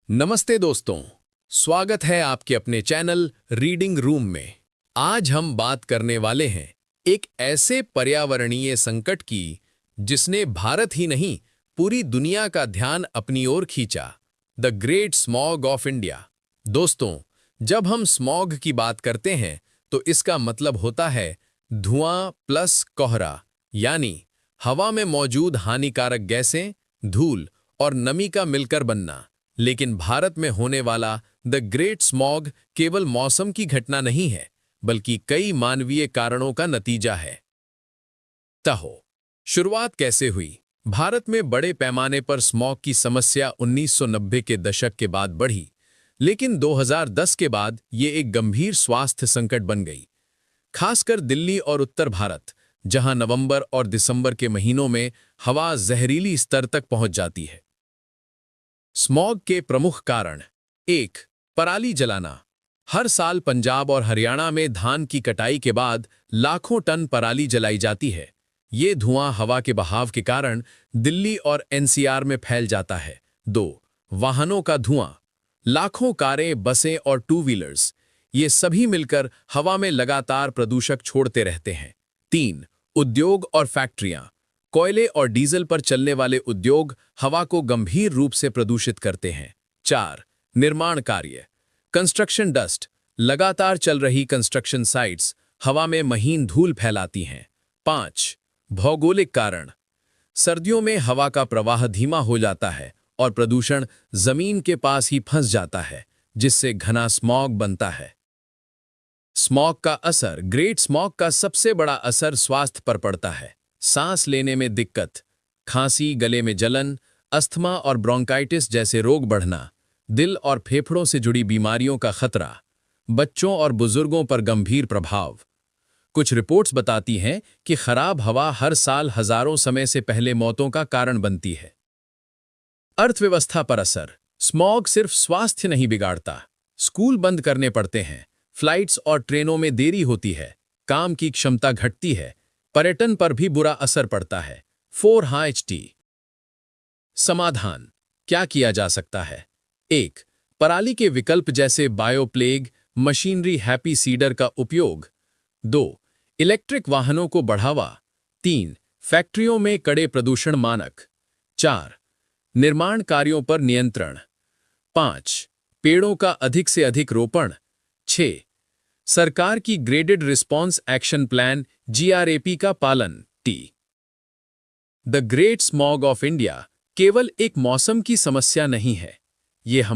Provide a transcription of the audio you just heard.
नमस्ते दोस्तों, स्वागत है आपके अपने चैनल रीडिंग रूम में। आज हम बात करने वाले हैं एक ऐसे पर्यावरणीय संकट की जिसने भारत ही नहीं पूरी दुनिया का ध्यान अपनी ओर खींचा, the great smog of India. दोस्तों, जब हम स्मॉग की बात करते हैं तो इसका मतलब होता है धुआं प्लस कोहरा, यानी हवा में मौजूद हानिकारक गैसें, धूल और नमी का मिलकर बनना। लेकिन भारत में होने वाला द ग्रेट स्मॉग केवल मौसम की घटना नहीं है, बल्कि कई मानवीय कारणों का नतीजा है। तहो, शुरुआत कैसे हुई? भारत में बड़े पैमाने पर स्मॉग की समस्या 1990 के दशक के बाद बढ़ी, लेकिन 2010 के बाद ये एक गंभीर स्वास्थ्य संकट बन गई। खासकर दिल्ली और उत्तर भारत, जहां नवंबर और दिसंबर के महीनों में हवा जहरीली स्तर तक पहुंच जाती है। स्मॉग के प्रमुख कारण: 1. पराली जलाना। हर साल पंजाब और हरियाणा में धान की कटाई के बाद लाखों टन पराली जलाई जाती है। ये धुआं हवा के बहाव के कारण दिल्ली और एनसीआर में फैल जाता है। 2. वाहनों का धुआं। लाखों कारें, बसें और टू व्हीलर्स, ये सभी मिलकर हवा में लगातार प्रदूषक छोड़ते रहते हैं। 3. उद्योग और फैक्ट्रियां। कोयले और डीजल पर चलने वाले उद्योग हवा को गंभीर रूप से प्रदूषित करते हैं। 4. निर्माण कार्य। Construction dust. लगातार चल रही कंस्ट्रक्शन साइट्स हवा में महीन धूल फैलाती हैं। 5. भौगोलिक कारण। सर्दियों में हवा का प्रवाह धीमा हो जाता है और प्रदूषण जमीन के पास ही फंस जाता है, जिससे घना स्मॉग बनता है। स्मॉग का असर। ग्रेट स्मॉग का सबसे बड़ा असर स्वास्थ्य पर पड़ता है। सांस लेने में दिक्कत, खांसी, गले में जलन, अस्थमा और ब्रोंकाइटिस जैसे रोग बढ़ना, दिल और फेफड़ों से जुड़ी बीमारियों का खतरा, बच्चों और बुजुर्गों पर गंभीर प्रभाव। कुछ रिपोर्ट्स बताती हैं कि खराब हवा हर साल हजारों समय से पहले मौतों का कारण बनती है। अर्थव्यवस्था पर असर। स्मॉग सिर्फ स्वास्थ्य नहीं बिगाड़ता, स्कूल बंद करने पड़ते हैं, फ्लाइट्स और ट्रेनों में देरी होती है, काम की क्षमता घटती है, पर्यटन पर भी बुरा असर पड़ता है। 4HT। समाधान: क्या किया जा सकता है? 1. पराली के विकल्प जैसे बायोप्लेग, मशीनरी हैप्पी सीडर का उपयोग। 2. इलेक्ट्रिक वाहनों को बढ़ावा। 3. फैक्ट्रियों में कड़े प्रदूषण मानक। 4. निर्माण कार्यों पर नियंत्रण। 5. पेड़ों का अधिक से अधिक रोपण। 6. सरकार की graded response action plan GRAP का पालन। The great smog of India केवल एक मौसम की समस्या नहीं है, ये हम